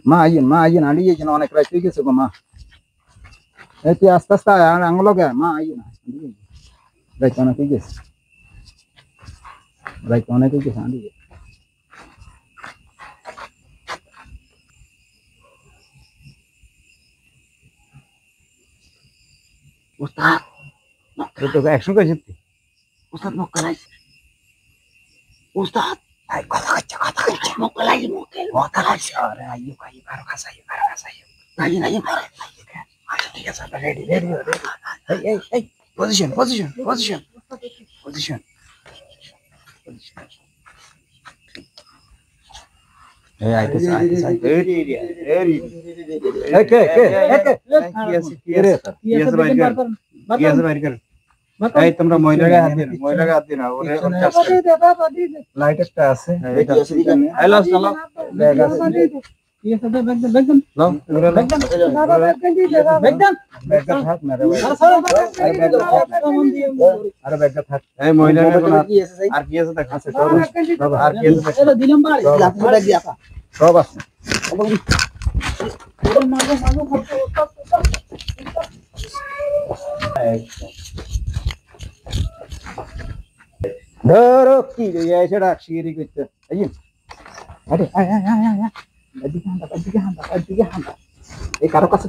মা আইন আন্ডি যেন অনেক রাত হয়ে গেছে গো মা এই তুই আস্তে আস্তে আঙুলকে মা আইন রাত অনেক হয়ে গেছে আন্ডি উস্তাদ তো অ্যাকশন করেছিস উস্তাদ মক্কেল আইছে উস্তাদ কথা কচ্ছে মক্কেল আইছে কথা কচ্ছে আরে আইও কারো কাছে নাই আচ্ছা ঠিক আছে রেডি এই পজিশন এই আইতেছে রেডি কে কি আছে বাইরে কর এই তোমরা মহিলাকে হাত দিন ওরে লাইট একটা আছে এটা হ্যালো চলো ব্যাগ আছে লাও ব্যাগটা থাক না রে আরে ব্যাগটা থাক এই মহিলাকে আর কি আছে দেখ আছে বাবা আর কি আছে চলো দিলাম বাড়ি ব্যাগ দিয়া সব আছে ধরো কি রে এসে ডাক শিগগিরি করতে আরে এদিকে হাঁটা এই কারো কাছে